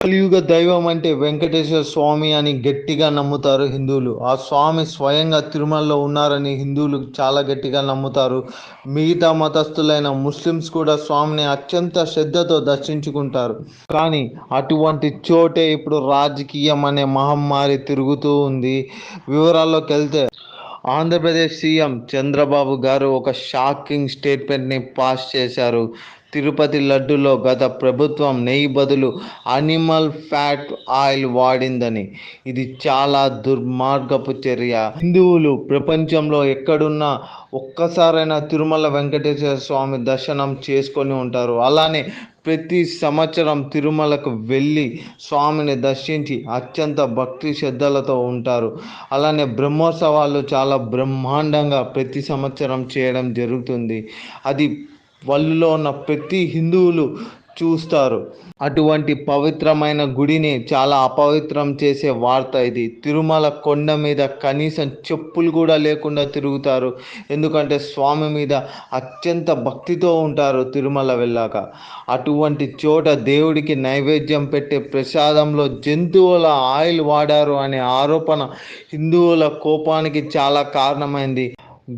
కలియుగ దైవం అంటే వెంకటేశ్వర స్వామి అని గట్టిగా నమ్ముతారు హిందువులు. ఆ స్వామి స్వయంగా తిరుమలలో ఉన్నారని హిందువులు చాలా గట్టిగా నమ్ముతారు. మిగతా మతస్థులైన ముస్లిమ్స్ కూడా స్వామిని అత్యంత శ్రద్ధతో దర్శించుకుంటారు. కానీ అటువంటి చోటే ఇప్పుడు రాజకీయం అనే మహమ్మారి తిరుగుతూ ఉంది. వివరాల్లోకి వెళ్తే ఆంధ్రప్రదేశ్ సీఎం చంద్రబాబు గారు ఒక షాకింగ్ స్టేట్మెంట్ని పాస్ చేశారు. తిరుపతి లడ్డులో గత ప్రభుత్వం నెయ్యి బదులు అనిమల్ ఫ్యాట్ ఆయిల్ వాడిందని. ఇది చాలా దుర్మార్గపు చర్య. హిందువులు ప్రపంచంలో ఎక్కడున్నా ఒక్కసారైనా తిరుమల వెంకటేశ్వర స్వామి దర్శనం చేసుకొని ఉంటారు. అలానే ప్రతి సంవత్సరం తిరుమలకు వెళ్ళి స్వామిని దర్శించి అత్యంత భక్తి శ్రద్ధలతో ఉంటారు. అలానే బ్రహ్మోత్సవాలు చాలా బ్రహ్మాండంగా ప్రతి సంవత్సరం చేయడం జరుగుతుంది. అది వాళ్ళలో ఉన్న ప్రతి హిందువులు చూస్తారు. అటువంటి పవిత్రమైన గుడిని చాలా అపవిత్రం చేసే వార్త ఇది. తిరుమల కొండ మీద కనీసం చెప్పులు కూడా లేకుండా తిరుగుతారు. ఎందుకంటే స్వామి మీద అత్యంత భక్తితో ఉంటారు తిరుమల వెళ్ళాక. అటువంటి చోట దేవుడికి నైవేద్యం పెట్టే ప్రసాదంలో జంతువుల ఆయిల్ వాడారు అనే ఆరోపణ హిందువుల కోపానికి చాలా కారణమైంది.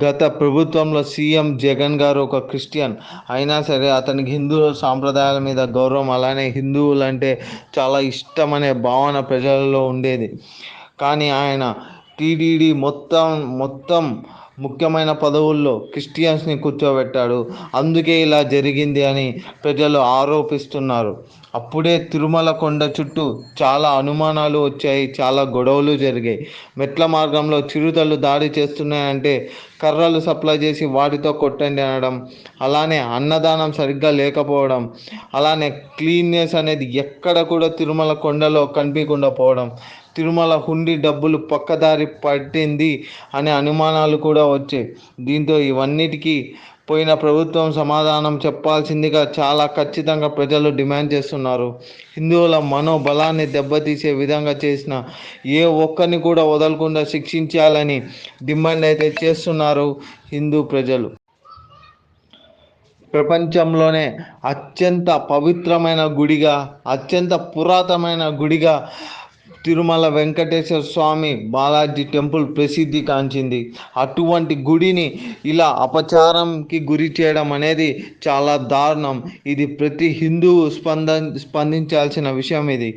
గత ప్రభుత్వంలో సీఎం జగన్ గారు ఒక క్రిస్టియన్ అయినా సరే అతనికి హిందువుల సాంప్రదాయాల మీద గౌరవం, అలానే హిందువులు అంటే చాలా ఇష్టం అనే భావన ప్రజలలో ఉండేది. కానీ ఆయన టీటీడీ మొత్తం ముఖ్యమైన పదవుల్లో క్రిస్టియన్స్ని కూర్చోబెట్టాడు. అందుకే ఇలా జరిగింది అని ప్రజలు ఆరోపిస్తున్నారు. అప్పుడే తిరుమల కొండ చుట్టూ చాలా అనుమానాలు వచ్చాయి, చాలా గొడవలు జరిగాయి. మెట్ల మార్గంలో చిరుతలు దాడి చేస్తున్నాయంటే కర్రలు సప్లై చేసి వాటితో కొట్టండి అనడం, అలానే అన్నదానం సరిగ్గా లేకపోవడం, అలానే క్లీన్నెస్ అనేది ఎక్కడ కూడా తిరుమల కొండలో కనిపించకుండా పోవడం, తిరుమల హుండీ డబ్బులు పక్కదారి పట్టింది అనే అనుమానాలు కూడా వచ్చాయి. దీంతో ఇవన్నిటికీ పోయిన ప్రభుత్వం సమాధానం చెప్పాల్సిందిగా చాలా ఖచ్చితంగా ప్రజలు డిమాండ్ చేస్తున్నారు. హిందువుల మనోబలాన్ని దెబ్బతీసే విధంగా చేసిన ఏ ఒక్కరిని కూడా వదలకుండా శిక్షించాలని డిమాండ్ అయితే చేస్తున్నారు హిందూ ప్రజలు. ప్రపంచంలోనే అత్యంత పవిత్రమైన గుడిగా, అత్యంత పురాతనమైన గుడిగా తిరుమల వెంకటేశ్వర స్వామి బాలాజీ టెంపుల్ ప్రసిద్ధి కాంచింది. అటువంటి గుడిని ఇలా అపచారంకి గురి చేయడం అనేది చాలా దారుణం. ఇది ప్రతి హిందువు స్పందించాల్సిన విషయం ఇది.